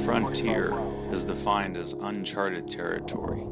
frontier is defined as uncharted territory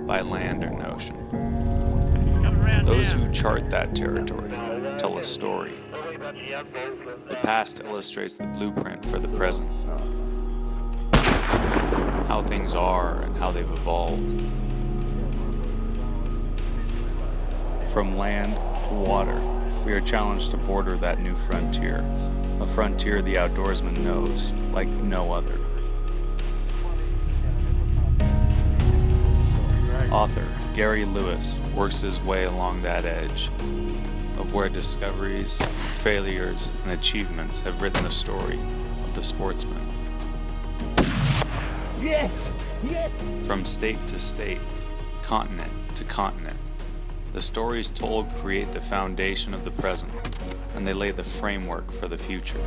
by land or ocean. Those who chart that territory tell a story. The past illustrates the blueprint for the present, how things are and how they've evolved. From land to water, we are challenged to border that new frontier, a frontier the outdoorsman knows like no other. Author Gary Lewis works his way along that edge of where discoveries, failures, and achievements have written the story of the sportsman. Yes! Yes! From state to state, continent to continent, the stories told create the foundation of the present, and they lay the framework for the future.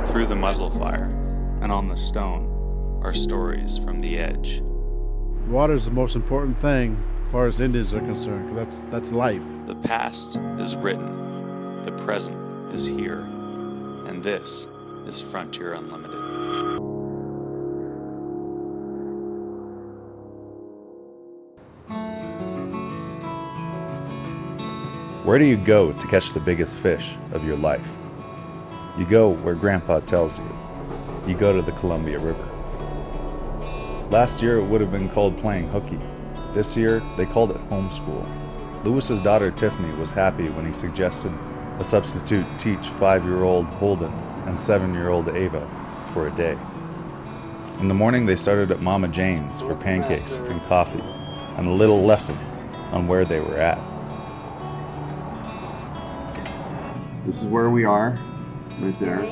Through the muzzle fire and on the stone are stories from the edge. Water is the most important thing as far as Indians are concerned, 'cause that's life. The past is written, the present is here, and this is Frontier Unlimited. Where do you go to catch the biggest fish of your life? You go where Grandpa tells you. You go to the Columbia River. Last year it would have been called playing hooky. This year they called it homeschool. Lewis's daughter Tiffany was happy when he suggested a substitute teach 5-year-old Holden and 7-year-old Ava for a day. In the morning they started at Mama Jane's for pancakes and coffee and a little lesson on where they were at. This is where we are, right there.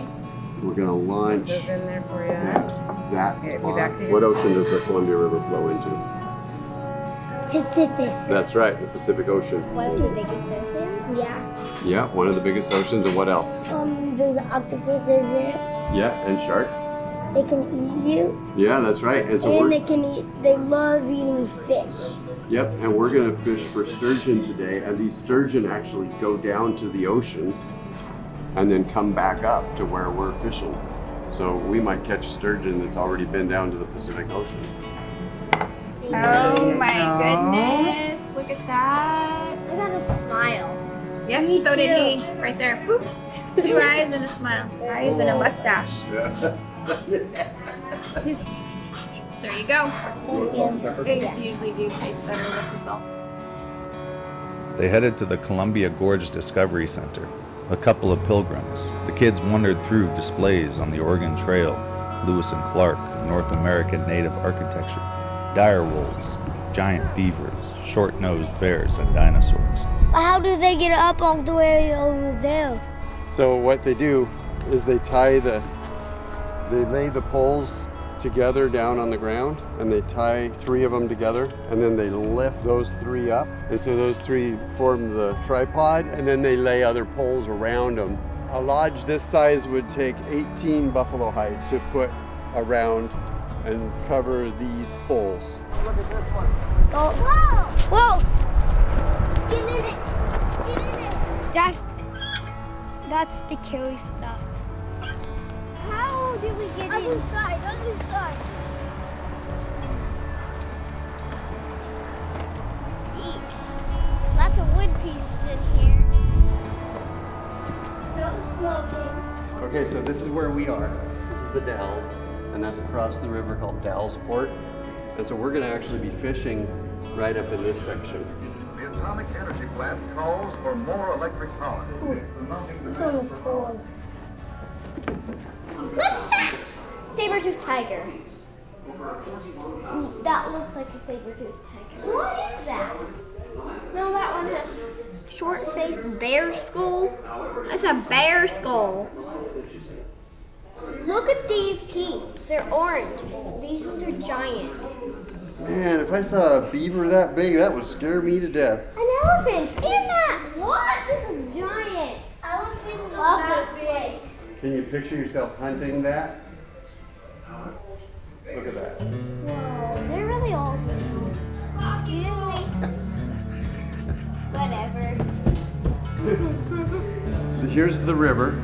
We're gonna launch Goes in there for you. that Okay, be spot. back to you. What ocean does the Columbia River flow into? Pacific. That's right, the Pacific Ocean. One of the biggest oceans? Yeah. Yeah, one of the biggest oceans, and what else? There's octopuses there. Yeah, and sharks. They can eat you. Yeah, that's right. And so And they love eating fish. Yep, and we're gonna fish for sturgeon today, and these sturgeon actually go down to the ocean and then come back up to where we're fishing. So we might catch a sturgeon that's already been down to the Pacific Ocean. Oh my goodness, look at that. I got a smile. Yep, Me so did too. he. Right there. Boop. 2 eyes and a smile. Eyes and a mustache. There you go. Eggs usually do taste better with the salt. They headed to the Columbia Gorge Discovery Center. A couple of pilgrims. The kids wandered through displays on the Oregon Trail, Lewis and Clark, North American native architecture, dire wolves, giant beavers, short-nosed bears, and dinosaurs. How do they get up all the way over there? So what they do is they lay the poles together down on the ground, and they tie 3 of them together, and then they lift those 3 up, and so those 3 form the tripod, and then they lay other poles around them. A lodge this size would take 18 buffalo hide to put around and cover these poles. Look at this one. Oh, whoa! Whoa! Get in it! Get in it! That's the killy stuff. How did we get in? Other side. Eesh. Lots of wood pieces in here. No smoking. Okay, so this is where we are. This is the Dalles, and that's across the river called Dalles Port. And so we're gonna actually be fishing right up in this section. The atomic energy plant calls for more electric power. This one is cool. Look at that! Saber-toothed tiger. That looks like a saber-toothed tiger. What is that? No, that one has short-faced bear skull. That's a bear skull. Look at these teeth. They're orange. These ones are giant. Man, if I saw a beaver that big, that would scare me to death. An elephant! In that! What? This is giant. Elephants love this big. Can you picture yourself hunting that? Look at that. Whoa, they're really old. Excuse me. Whatever. Here's the river.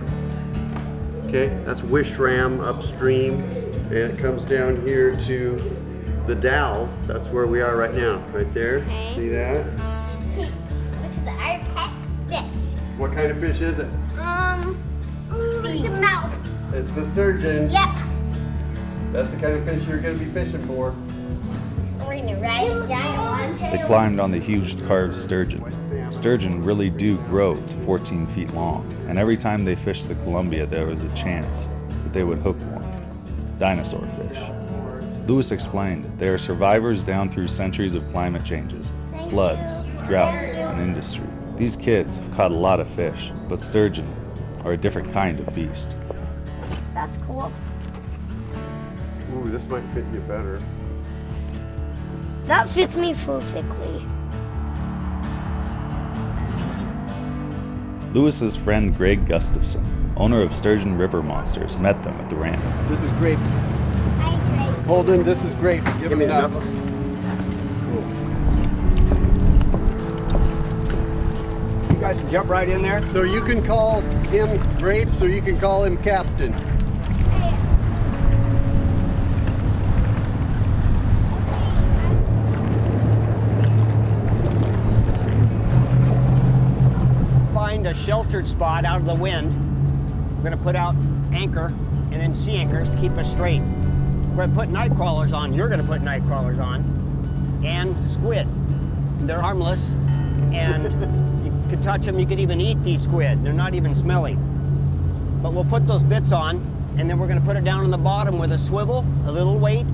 Okay, that's Wishram upstream, and it comes down here to the Dalles. That's where we are right now, right there. Okay. See that? This is our pet fish. What kind of fish is it? The mouth. It's the sturgeon. Yep. That's the kind of fish you're going to be fishing for. We're gonna ride a giant one. They climbed on the huge carved sturgeon. Sturgeon really do grow to 14 feet long, and every time they fished the Columbia, there was a chance that they would hook one. Dinosaur fish. Lewis explained they are survivors down through centuries of climate changes, floods, droughts, and industry. These kids have caught a lot of fish, but sturgeon are a different kind of beast. That's cool. Ooh, this might fit you better. That fits me perfectly. Lewis's friend Greg Gustafson, owner of Sturgeon River Monsters, met them at the ramp. This is grapes. Hi, Greg. Holden, this is grapes. Give me the nuts. You guys can jump right in there. So you can call him Grapes or you can call him Captain. Find a sheltered spot out of the wind. We're gonna put out anchor and then sea anchors to keep us straight. We're gonna put night crawlers on. You're gonna put night crawlers on. And squid. They're harmless and you could touch them. You could even eat these squid. They're not even smelly. But we'll put those bits on and then we're gonna put it down on the bottom with a swivel, a little weight,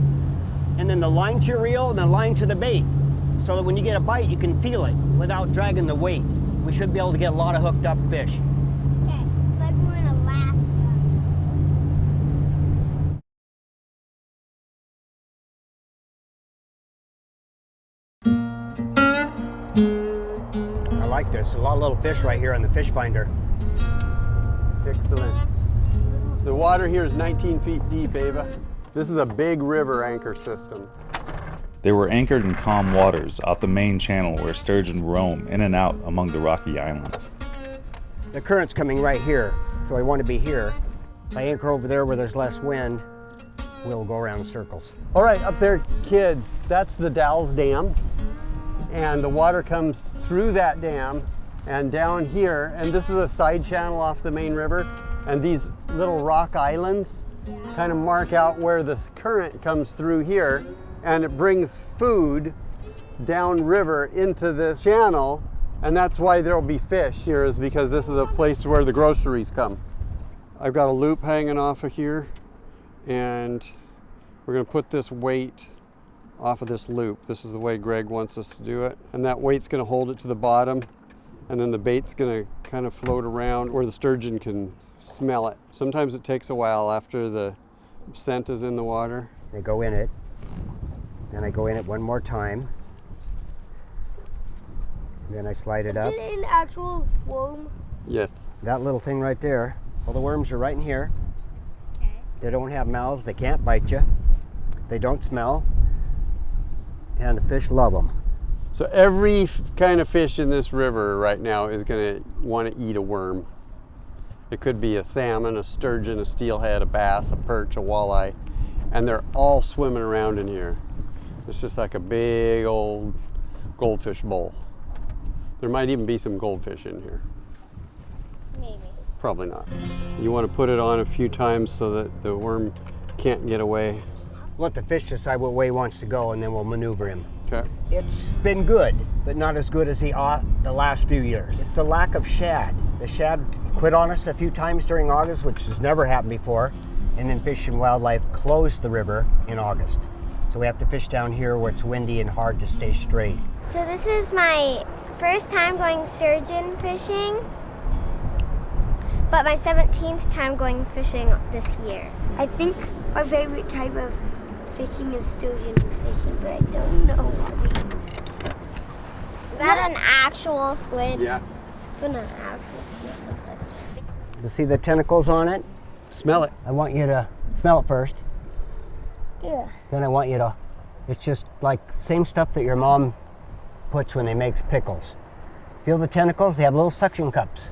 and then the line to your reel and the line to the bait. So that when you get a bite, you can feel it without dragging the weight. We should be able to get a lot of hooked up fish. Okay, it's like we're in Alaska. I like this. A lot of little fish right here on the fish finder. Excellent. The water here is 19 feet deep, Ava. This is a big river anchor system. They were anchored in calm waters off the main channel where sturgeon roam in and out among the rocky islands. The current's coming right here, so I want to be here. If I anchor over there where there's less wind, we'll go around in circles. All right, up there, kids, that's the Dalles Dam. And the water comes through that dam and down here. And this is a side channel off the main river. And these little rock islands kind of mark out where the current comes through here. And it brings food downriver into this channel, and that's why there'll be fish here, is because this is a place where the groceries come. I've got a loop hanging off of here, and we're gonna put this weight off of this loop. This is the way Greg wants us to do it. And that weight's gonna hold it to the bottom, and then the bait's gonna kind of float around where the sturgeon can smell it. Sometimes it takes a while after the scent is in the water. They go in it. Then I go in it one more time. And then I slide it up. Is it an actual worm? Yes. That little thing right there. All the worms are right in here. Okay. They don't have mouths. They can't bite you. They don't smell. And the fish love them. So every kind of fish in this river right now is going to want to eat a worm. It could be a salmon, a sturgeon, a steelhead, a bass, a perch, a walleye, and they're all swimming around in here. It's just like a big old goldfish bowl. There might even be some goldfish in here. Maybe. Probably not. You want to put it on a few times so that the worm can't get away. Let the fish decide what way he wants to go, and then we'll maneuver him. Okay. It's been good, but not as good as the last few years. It's the lack of shad. The shad quit on us a few times during August, which has never happened before, and then Fish and Wildlife closed the river in August. So we have to fish down here where it's windy and hard to stay straight. So this is my first time going sturgeon fishing, but my 17th time going fishing this year. I think my favorite type of fishing is sturgeon fishing, but I don't know. Is that an actual squid? Yeah. That's what an actual squid looks like. You see the tentacles on it? Smell it. I want you to smell it first. Yeah. Then I want you to, it's just like same stuff that your mom puts when they makes pickles. Feel the tentacles? They have little suction cups.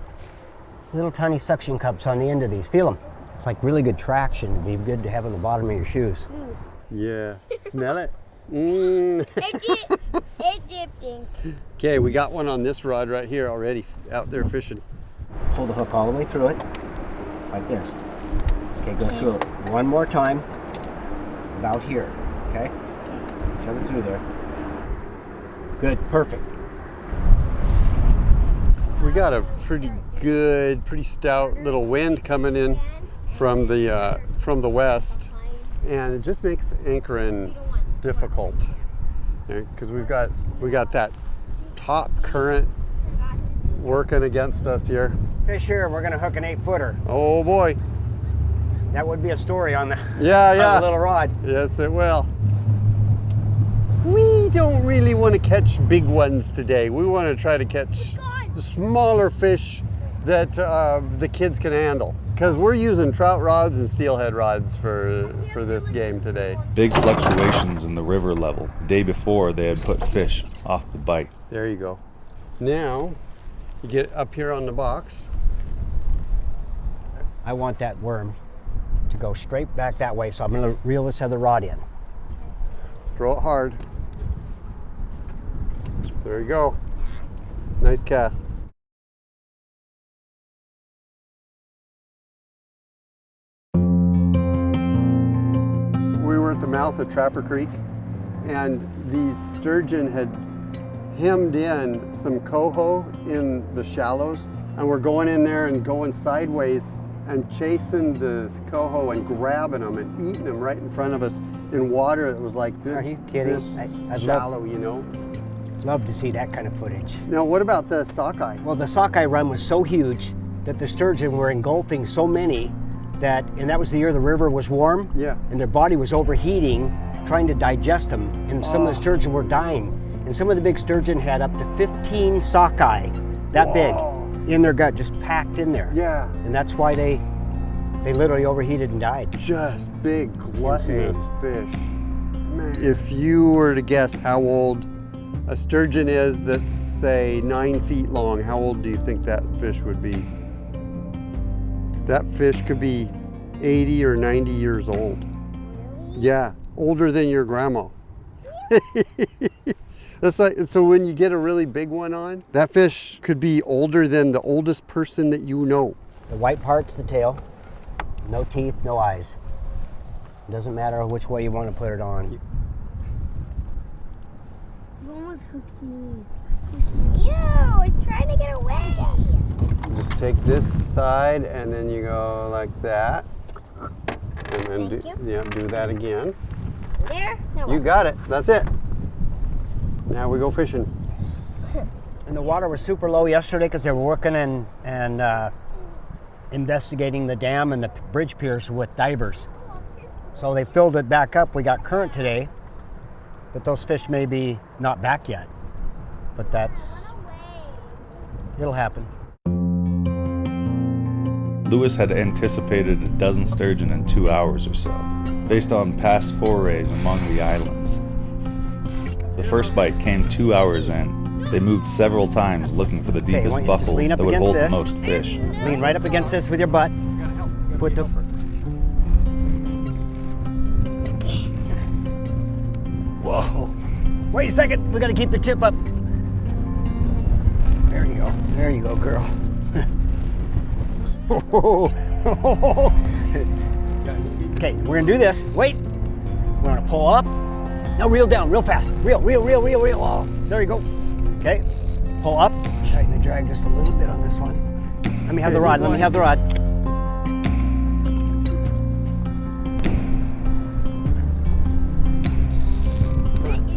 Little tiny suction cups on the end of these. Feel them. It's like really good traction. It'd be good to have on the bottom of your shoes. Yeah. Smell it? It's dipping. Okay, we got one on this rod right here already out there fishing. Pull the hook all the way through it, like this. Okay, go through it one more time, about here, okay? Shove it through there. Good, perfect. We got a pretty good, pretty stout little wind coming in from the west, and it just makes anchoring difficult because we got that top current working against us here. Fish here, we're gonna hook an 8-footer. Oh boy. That would be a story on the, Yeah, on yeah. the little rod. Yes, it will. We don't really want to catch big ones today. We want to try to catch smaller fish that the kids can handle. Because we're using trout rods and steelhead rods for this game today. Big fluctuations in the river level. The day before, they had put fish off the bite. There you go. Now, you get up here on the box. I want that worm to go straight back that way, so I'm gonna reel this other rod in. Throw it hard. There you go. Nice cast. We were at the mouth of Trapper Creek, and these sturgeon had hemmed in some coho in the shallows, and we're going in there and going sideways and chasing the coho and grabbing them and eating them right in front of us in water that was like this. Are you kidding? This I'd shallow, you know. Love to see that kind of footage. Now, what about the sockeye? Well, the sockeye run was so huge that the sturgeon were engulfing so many that, and that was the year the river was warm. Yeah. And their body was overheating, trying to digest them, and some of the sturgeon were dying. And some of the big sturgeon had up to 15 sockeye, that big, in their gut, just packed in there. Yeah. And that's why they literally overheated and died. Just big, gluttonous fish. Man. If you were to guess how old a sturgeon is that's, say, 9 feet long, how old do you think that fish would be? That fish could be 80 or 90 years old. Yeah, older than your grandma. That's like, so when you get a really big one on, that fish could be older than the oldest person that you know. The white part's the tail, no teeth, no eyes. It doesn't matter which way you want to put it on. You almost hooked me. Ew, it's trying to get away. Just take this side and then you go like that. And then do that again. There? No. You got it. That's it. Now we go fishing. And the water was super low yesterday because they were working and investigating the dam and the bridge piers with divers. So they filled it back up. We got current today, but those fish may be not back yet. But it'll happen. Lewis had anticipated a dozen sturgeon in 2 hours or so, based on past forays among the islands. The first bite came 2 hours in. They moved several times looking for the Okay, deepest I want you to just lean buckles up that would against hold the this. most fish. Lean right up against this with your butt. Put the... Whoa. Wait a second, we gotta keep the tip up. There you go. There you go, girl. Okay, we're gonna do this. Wait. We're gonna pull up. Now reel down real fast. Reel. Oh, there you go. Okay. Pull up. Tighten the drag just a little bit on this one. Let me have the rod. Let me have the rod.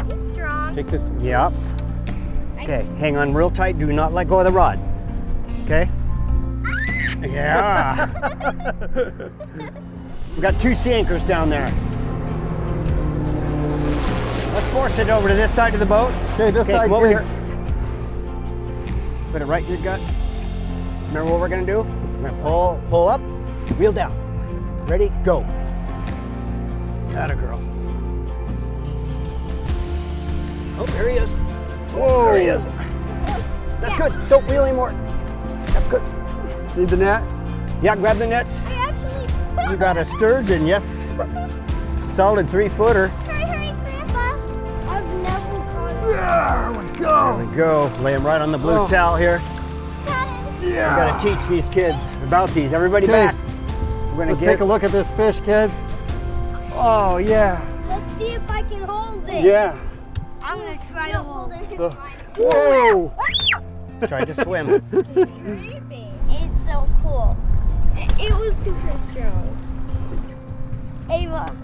Is this strong? Take this. Yep. Okay, hang on real tight. Do not let go of the rod. Okay? Yeah. We got 2 sea anchors down there. Let's force it over to this side of the boat. Okay, this side, come over kids. here. Put it right in your gut. Remember what we're gonna do? We're gonna pull up, reel down. Ready, go. Atta girl. Oh, there he is. Whoa. There he is. That's good. Don't wheel anymore. That's good. Need the net? Yeah, grab the net. I actually. You got a sturgeon, yes. Solid 3-footer. Hurry, Grandpa. I've never caught it. There we go. There we go. Lay him right on the blue towel here. Got it. Yeah. We gotta teach these kids about these. Everybody Okay. back. We're gonna Let's take a look at this fish, kids. Oh, yeah. Let's see if I can hold it. Yeah. I'm gonna try to hold it. Whoa. try to swim. It's so cool. It was super strong. Ava.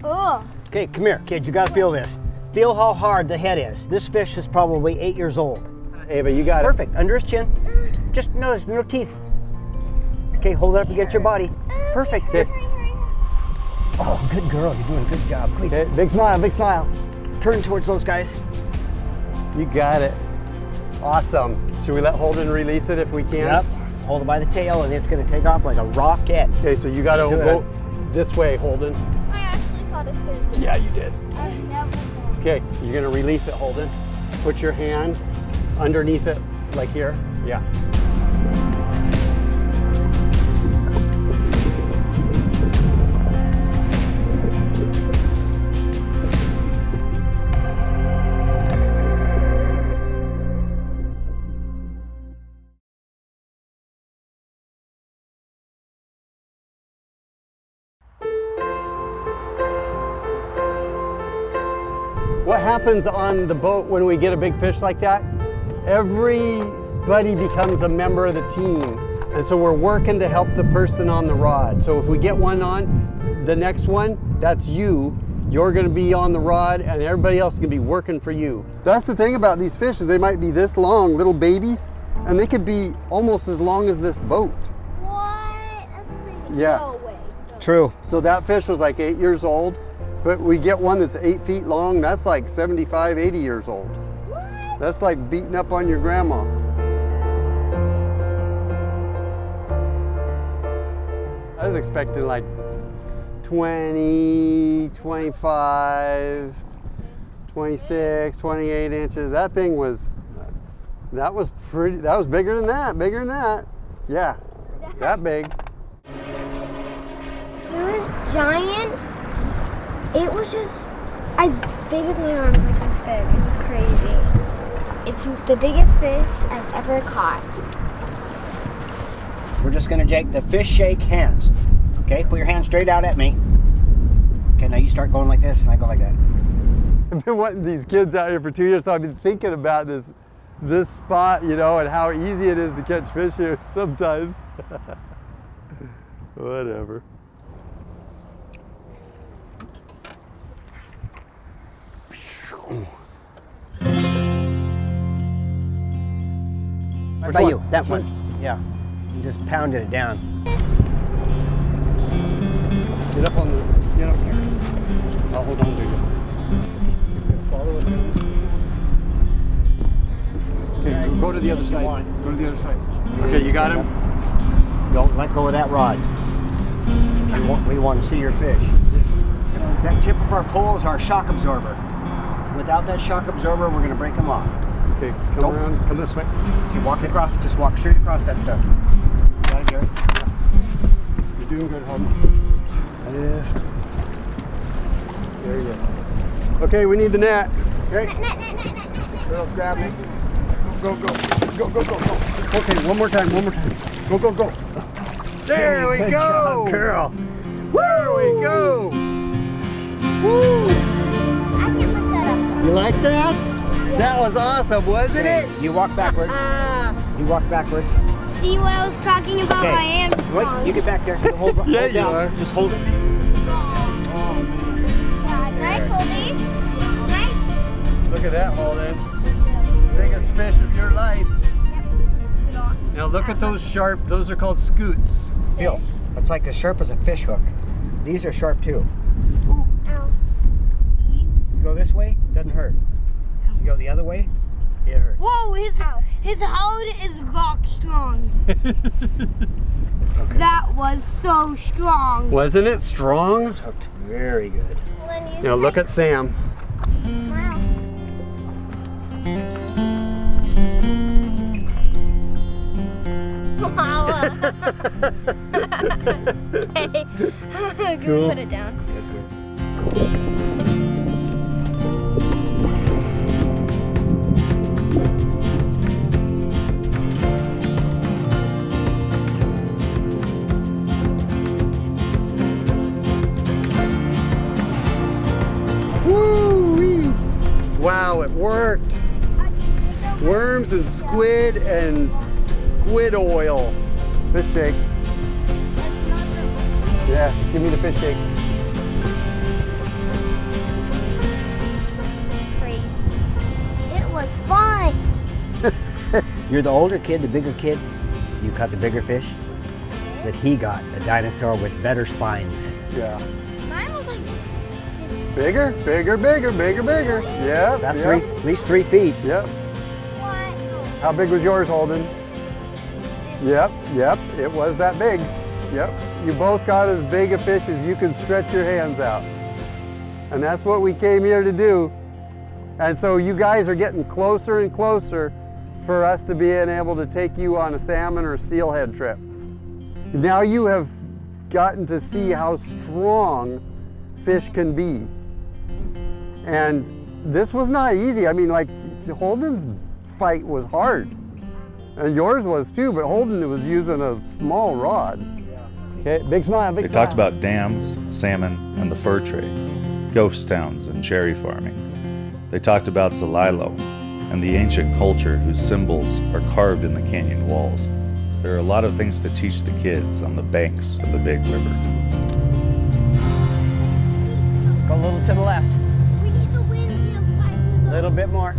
Oh. Okay, come here, kids. You gotta feel this. Feel how hard the head is. This fish is probably 8 years old. Ava, you got it. Perfect. Under his chin. Just notice no teeth. Okay, hold it up against your body. Perfect. Okay. Oh, good girl. You're doing a good job. Please. Okay, big smile, big smile. Turn towards those guys. You got it. Awesome. Should we let Holden release it if we can? Yep. Hold it by the tail and it's gonna take off like a rocket. Okay, so you gotta Do it. go this way, Holden. I actually caught a sturgeon. Yeah, you did. I've never caught. Okay, you're gonna release it, Holden. Put your hand underneath it, like here. Yeah. What happens on the boat when we get a big fish like that? Everybody becomes a member of the team. And so we're working to help the person on the rod. So if we get one on, the next one, that's you. You're gonna be on the rod and everybody else is gonna be working for you. That's the thing about these fish is they might be this long, little babies, and they could be almost as long as this boat. What? That's crazy. Yeah. No way. True. So that fish was like 8 years old, but we get one that's 8 feet long, that's like 75, 80 years old. What? That's like beating up on your grandma. I was expecting like 20, 25, 26, 28 inches. That thing was, that was bigger than that, Yeah, that big. It was giant. It was just as big as my arms, like this big. It was crazy. It's the biggest fish I've ever caught. We're just gonna take the fish shake hands. Okay, put your hand straight out at me. Okay, now you start going like this and I go like that. I've been wanting these kids out here for 2 years, so I've been thinking about this spot, you know, and how easy it is to catch fish here sometimes. Whatever. Right by you, that one. Yeah, you just pounded it down. Get up on the, get up here. I'll hold on to you. Follow it. Okay, go to the other side. Go to the other side. Okay, you got him? Don't let go of that rod. We want to see your fish. That tip of our pole is our shock absorber. Without that shock absorber, we're going to break them off. Okay, come around, come this way. You walk across, just walk straight across that stuff. Got it, Gary? Yeah. You're doing good, Holden. Lift. There he is. Okay, we need the net. Okay. Girls, grab me. Go, go, go. Go, go, go, go. Okay, one more time, one more time. Go, go, go. There we Good go. job, girl. There we go. Woo. I can put that up. You like that? Yeah. That was awesome, wasn't it? You walk backwards. You walk backwards. See what I was talking about? Okay. My hands. Wait, you get back there. You hold, Yeah, hold you down. are. Just hold it. Nice, Holden. Nice. Look at that, Holden. Biggest fish of your life. Now look at those sharp, those are called scoots. Feel. It's like as sharp as a fish hook. These are sharp too. Ow. You go this way, doesn't hurt. You go the other way, it hurts. Whoa, his hold is rock strong. Okay. That was so strong. Wasn't it strong? It's hooked very good. Now look at Sam. Okay. Can Cool. we put it down? Woo-wee. Wow, it worked. Worms and squid and squid oil. Fish shake. Yeah, give me the fish shake. Crazy. It was fun. You're the older kid, the bigger kid. You caught the bigger fish. That he got a dinosaur with better spines. Yeah. Mine was like this. Bigger, bigger, bigger, bigger, bigger. Yep, About yep, at least 3 feet. yep. What? How big was yours, Holden? Yep, yep, it was that big. Yep, you both got as big a fish as you can stretch your hands out. And that's what we came here to do. And so you guys are getting closer and closer for us to being able to take you on a salmon or a steelhead trip. Now you have gotten to see how strong fish can be. And this was not easy. I mean, like, Holden's fight was hard. And yours was too, but Holden was using a small rod. Okay, big smile, big They smile. talked about dams, salmon, and the fur trade, ghost towns, and cherry farming. They talked about Celilo and the ancient culture whose symbols are carved in the canyon walls. There are a lot of things to teach the kids on the banks of the big river. Go a little to the left. We need the wind to fight with A little bit more.